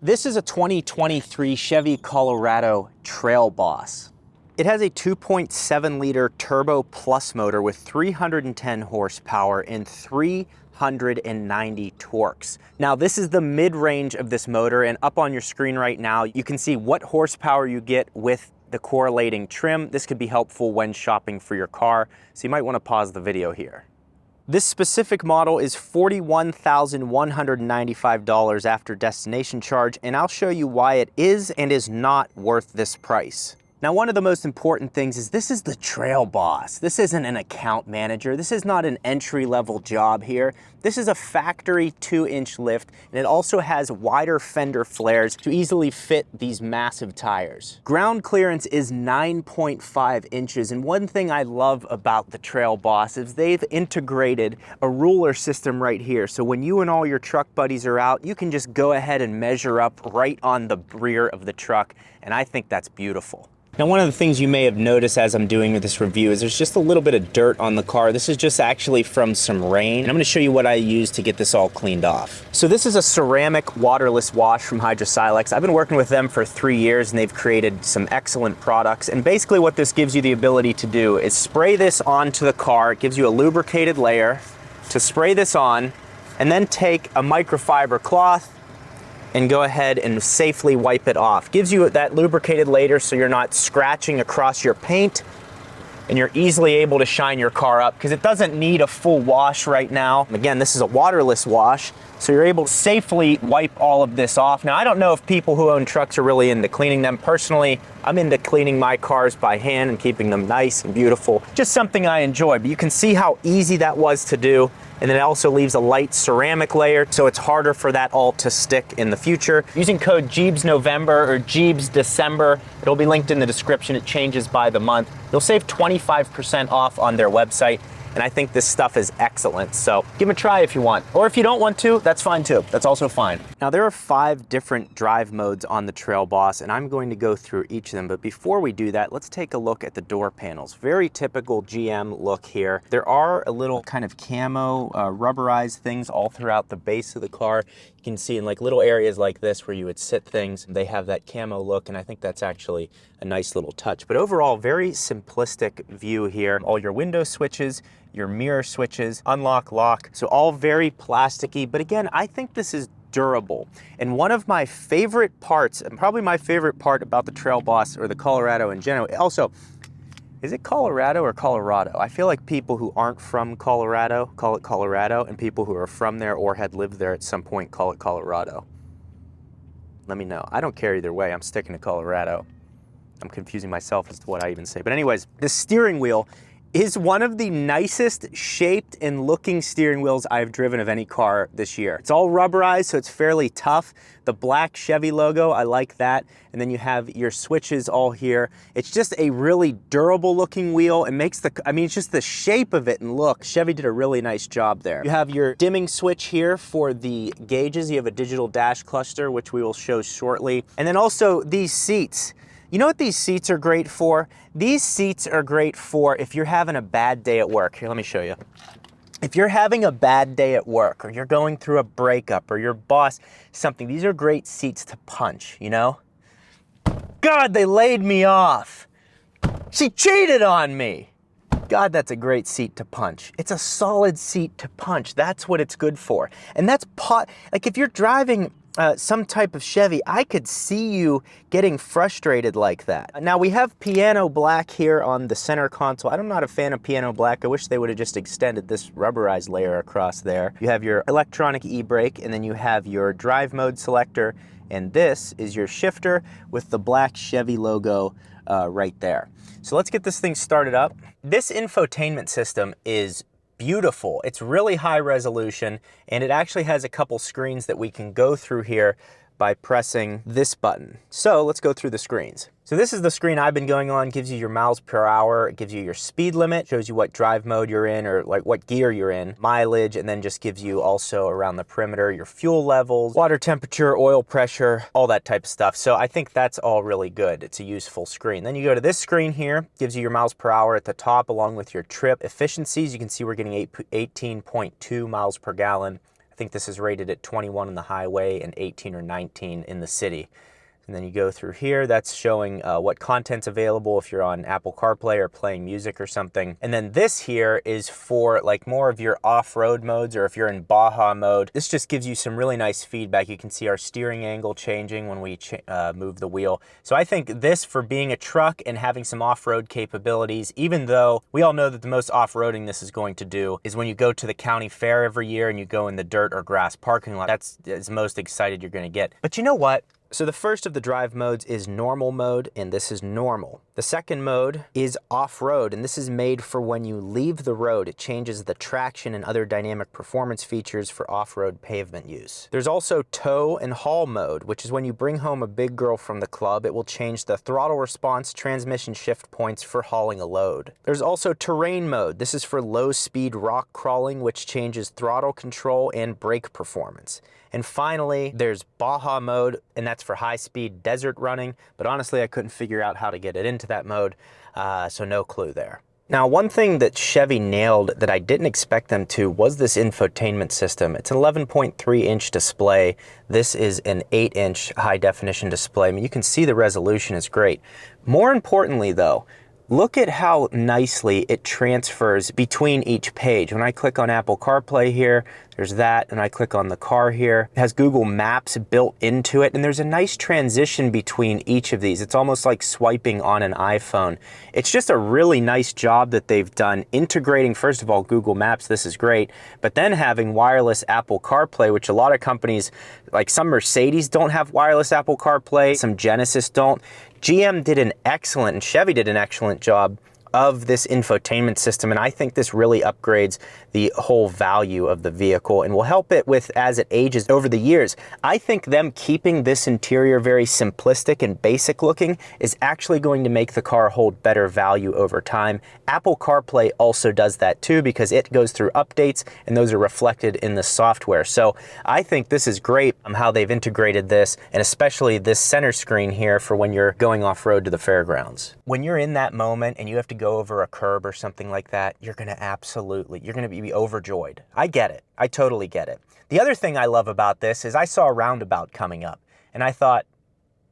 This is a 2023 Chevy Colorado Trail Boss. It has a 2.7 liter turbo plus motor with 310 horsepower and 390 torques. Now this is the mid-range of this motor, and up on your screen right now you can see what horsepower you get with the correlating trim. This could be helpful when shopping for your car, so you might want to pause the video here. This specific model is $41,195 after destination charge, and I'll show you why it is and is not worth this price. Now, one of the most important things is this is the Trail Boss. This isn't an account manager. This is not an entry-level job here. This is a factory 2-inch lift, and it also has wider fender flares to easily fit these massive tires. Ground clearance is 9.5 inches, and one thing I love about the Trail Boss is they've integrated a ruler system right here. So when you and all your truck buddies are out, you can just go ahead and measure up right on the rear of the truck, and I think that's beautiful. Now, one of the things you may have noticed as I'm doing this review is there's just a little bit of dirt on the car. This is just actually from some rain. And I'm gonna show you what I used to get this all cleaned off. So this is a ceramic waterless wash from Hydrosilex. I've been working with them for 3 years, and they've created some excellent products. And basically what this gives you the ability to do is spray this onto the car. It gives you a lubricated layer to spray this on, and then take a microfiber cloth and go ahead and safely wipe it off. Gives you that lubricated layer so you're not scratching across your paint, and you're easily able to shine your car up because it doesn't need a full wash right now. Again, this is a waterless wash, so you're able to safely wipe all of this off. Now, I don't know if people who own trucks are really into cleaning them. Personally, I'm into cleaning my cars by hand and keeping them nice and beautiful. Just something I enjoy, but you can see how easy that was to do. And then it also leaves a light ceramic layer, so it's harder for that all to stick in the future. Using code GJEEBSNovember or GJEEBSDecember, it'll be linked in the description. It changes by the month. You'll save 25% off on their website, and I think this stuff is excellent. So give it a try if you want. Or if you don't want to, that's fine too. That's also fine. Now, there are 5 different drive modes on the Trail Boss, and I'm going to go through each of them. But before we do that, let's take a look at the door panels. Very typical GM look here. There are a little kind of camo rubberized things all throughout the base of the car. You can see in like little areas like this where you would sit things, they have that camo look, and I think that's actually a nice little touch. But overall, very simplistic view here. All your window switches, your mirror switches, unlock, lock, so all very plasticky. But again, I think this is durable. And one of my favorite parts, and probably my favorite part about the Trail Boss or the Colorado in general, also, is it Colorado or Colorado? I feel like people who aren't from Colorado call it Colorado, and people who are from there or had lived there at some point call it Colorado. Let me know. I don't care either way. I'm sticking to Colorado. I'm confusing myself as to what I even say. But anyways, the steering wheel is one of the nicest shaped and looking steering wheels I've driven of any car this year. It's all rubberized, so it's fairly tough. The black Chevy logo, I like that. And then you have your switches all here. It's just a really durable looking wheel. It makes it's just the shape of it and look. Chevy did a really nice job there. You have your dimming switch here for the gauges. You have a digital dash cluster, which we will show shortly. And then also these seats. You know what these seats are great for? These seats are great for if you're having a bad day at work. Here, let me show you. If you're having a bad day at work, or you're going through a breakup, or your boss, something, these are great seats to punch, you know? God, they laid me off. She cheated on me. God, that's a great seat to punch. It's a solid seat to punch. That's what it's good for. And that's like if you're driving some type of Chevy, I could see you getting frustrated like that. Now we have piano black here on the center console. I'm not a fan of piano black. I wish they would have just extended this rubberized layer across there. You have your electronic e-brake, and then you have your drive mode selector, and this is your shifter with the black Chevy logo right there. So let's get this thing started up. This infotainment system is beautiful. It's really high resolution, and it actually has a couple screens that we can go through here by pressing this button. So let's go through the screens. So this is the screen I've been going on. It gives you your miles per hour. It gives you your speed limit, shows you what drive mode you're in or like what gear you're in, mileage, and then just gives you also around the perimeter your fuel levels, water temperature, oil pressure, all that type of stuff. So I think that's all really good. It's a useful screen. Then you go to this screen here, gives you your miles per hour at the top along with your trip efficiencies. You can see we're getting 18.2 miles per gallon I think this is rated at 21 on the highway and 18 or 19 in the city. And then you go through here, that's showing what content's available if you're on Apple CarPlay or playing music or something. And then this here is for like more of your off-road modes, or if you're in Baja mode. This just gives you some really nice feedback. You can see our steering angle changing when we move the wheel. So I think this, for being a truck and having some off-road capabilities, even though we all know that the most off-roading this is going to do is when you go to the county fair every year and you go in the dirt or grass parking lot. That's as most excited you're gonna get. But you know what? So the first of the drive modes is normal mode, and this is normal. The second mode is off-road, and this is made for when you leave the road. It changes the traction and other dynamic performance features for off-road pavement use. There's also tow and haul mode, which is when you bring home a big girl from the club. It will change the throttle response, transmission shift points for hauling a load. There's also terrain mode. This is for low-speed rock crawling, which changes throttle control and brake performance. And finally, there's Baja mode, and that's for high-speed desert running, but honestly, I couldn't figure out how to get it into that mode, so no clue there. Now, one thing that Chevy nailed that I didn't expect them to was this infotainment system. It's an 11.3-inch display. This is an 8-inch high-definition display. I mean, you can see the resolution is great. More importantly, though, look at how nicely it transfers between each page. When I click on Apple CarPlay here, there's that, and I click on the car here. It has Google Maps built into it, and there's a nice transition between each of these. It's almost like swiping on an iPhone. It's just a really nice job that they've done integrating, first of all, Google Maps. This is great, but then having wireless Apple CarPlay, which a lot of companies, like some Mercedes don't have wireless Apple CarPlay, some Genesis don't. GM did an excellent, and Chevy did an excellent job of this infotainment system, and I think this really upgrades the whole value of the vehicle and will help it with as it ages over the years. I think them keeping this interior very simplistic and basic looking is actually going to make the car hold better value over time. Apple CarPlay also does that too, because it goes through updates and those are reflected in the software. So I think this is great how they've integrated this, and especially this center screen here for when you're going off-road to the fairgrounds. When you're in that moment and you have to go over a curb or something like that, you're gonna be overjoyed. I get it. I totally get it. The other thing I love about this is I saw a roundabout coming up and I thought,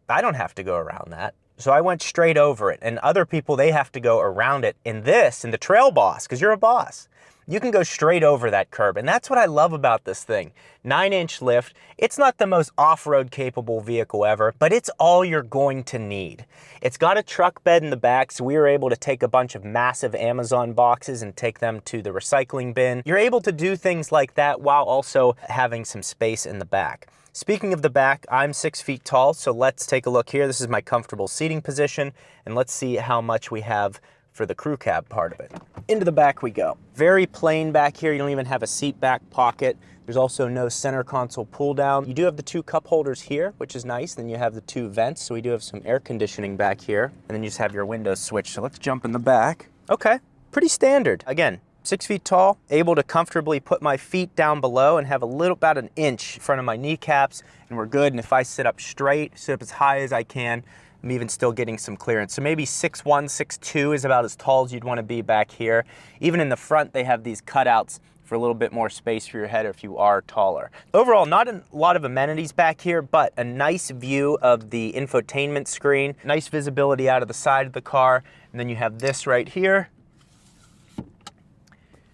I don't have to go around that. So I went straight over it, and other people, they have to go around it. In the Trail Boss, because you're a boss, you can go straight over that curb. And that's what I love about this thing. 9-inch lift. It's not the most off-road capable vehicle ever, but it's all you're going to need. It's got a truck bed in the back, so we were able to take a bunch of massive Amazon boxes and take them to the recycling bin. You're able to do things like that while also having some space in the back. Speaking of the back, I'm 6 feet tall, so let's take a look here. This is my comfortable seating position, and let's see how much we have for the crew cab part of it. Into the back we go. Very plain back here. You don't even have a seat back pocket. There's also no center console pull down. You do have the 2 cup holders here, which is nice. Then you have the 2 vents, so we do have some air conditioning back here. And then you just have your windows switched. So let's jump in the back. Okay, pretty standard. Again, 6 feet tall, able to comfortably put my feet down below and have about an inch in front of my kneecaps, and we're good. And if I sit up straight, sit up as high as I can, I'm even still getting some clearance. So maybe 6'1", 6'2" is about as tall as you'd want to be back here. Even in the front, they have these cutouts for a little bit more space for your head if you are taller. Overall, not a lot of amenities back here, but a nice view of the infotainment screen, nice visibility out of the side of the car, and then you have this right here,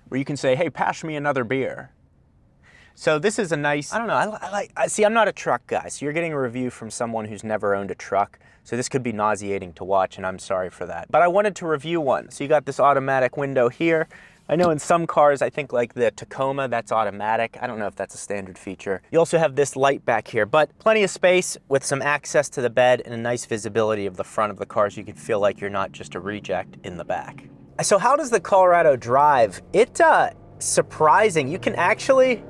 where you can say, hey, pass me another beer. So this is a nice, I don't know, see, I'm not a truck guy, so you're getting a review from someone who's never owned a truck, so this could be nauseating to watch, and I'm sorry for that. But I wanted to review one. So you got this automatic window here. I know in some cars, I think like the Tacoma, that's automatic. I don't know if that's a standard feature. You also have this light back here, but plenty of space with some access to the bed and a nice visibility of the front of the car, so you can feel like you're not just a reject in the back. So how does the Colorado drive? It's surprising. You can actually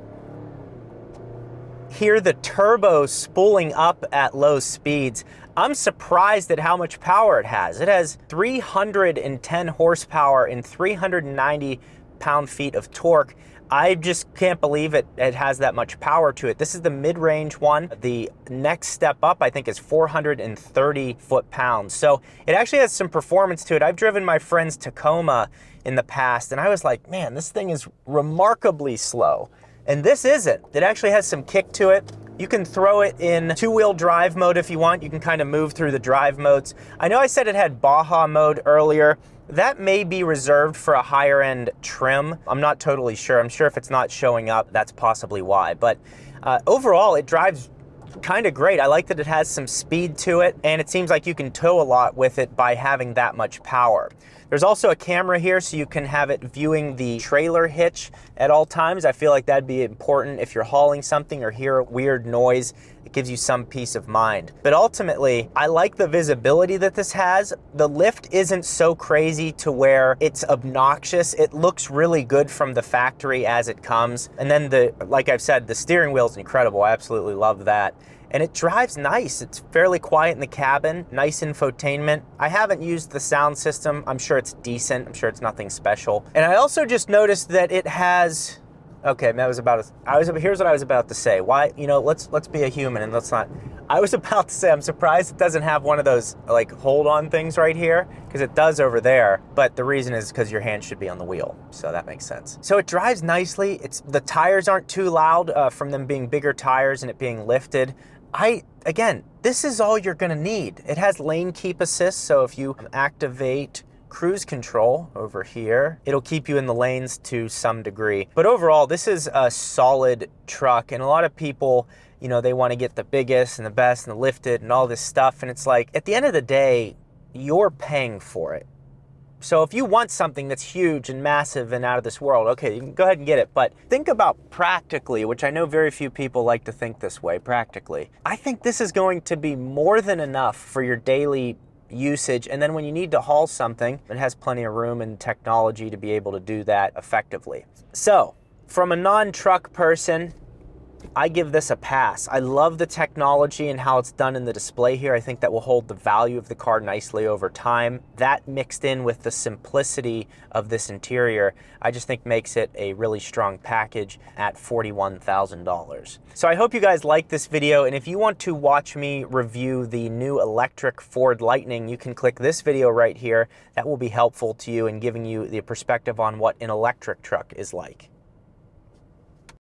hear the turbo spooling up at low speeds. I'm surprised at how much power it has. It has 310 horsepower and 390 pound-feet of torque. I just can't believe it has that much power to it. This is the mid-range one. The next step up, I think, is 430 foot-pounds. So it actually has some performance to it. I've driven my friend's Tacoma in the past, and I was like, man, this thing is remarkably slow. And this isn't. It actually has some kick to it. You can throw it in two-wheel drive mode if you want. You can kind of move through the drive modes. I know I said it had Baja mode earlier. That may be reserved for a higher end trim. I'm not totally sure. I'm sure if it's not showing up, that's possibly why. But overall, it drives kind of great. I like that it has some speed to it, and it seems like you can tow a lot with it by having that much power. There's also a camera here, so you can have it viewing the trailer hitch at all times. I feel like that'd be important if you're hauling something or hear a weird noise. It gives you some peace of mind. But ultimately, I like the visibility that this has. The lift isn't so crazy to where it's obnoxious. It looks really good from the factory as it comes. And then like I've said, the steering wheel is incredible. I absolutely love that. And it drives nice. It's fairly quiet in the cabin, nice infotainment. I haven't used the sound system. I'm sure it's decent. I'm sure it's nothing special. And I also just noticed that it has, okay, here's what I was about to say. Why, let's be a human and let's not, I was about to say, I'm surprised it doesn't have one of those like hold on things right here, because it does over there. But the reason is because your hand should be on the wheel. So that makes sense. So it drives nicely. The tires aren't too loud from them being bigger tires and it being lifted. Again, this is all you're gonna need. It has lane keep assist, so if you activate cruise control over here, it'll keep you in the lanes to some degree. But overall, this is a solid truck, and a lot of people, they wanna get the biggest and the best and the lifted and all this stuff, and it's like, at the end of the day, you're paying for it. So if you want something that's huge and massive and out of this world, okay, you can go ahead and get it. But think about practically, which I know very few people like to think this way, practically. I think this is going to be more than enough for your daily usage. And then when you need to haul something, it has plenty of room and technology to be able to do that effectively. So from a non-truck person, I give this a pass. I love the technology and how it's done in the display here. I think that will hold the value of the car nicely over time. That mixed in with the simplicity of this interior, I just think makes it a really strong package at $41,000. So I hope you guys like this video, and if you want to watch me review the new electric Ford Lightning, you can click this video right here. That will be helpful to you in giving you the perspective on what an electric truck is like.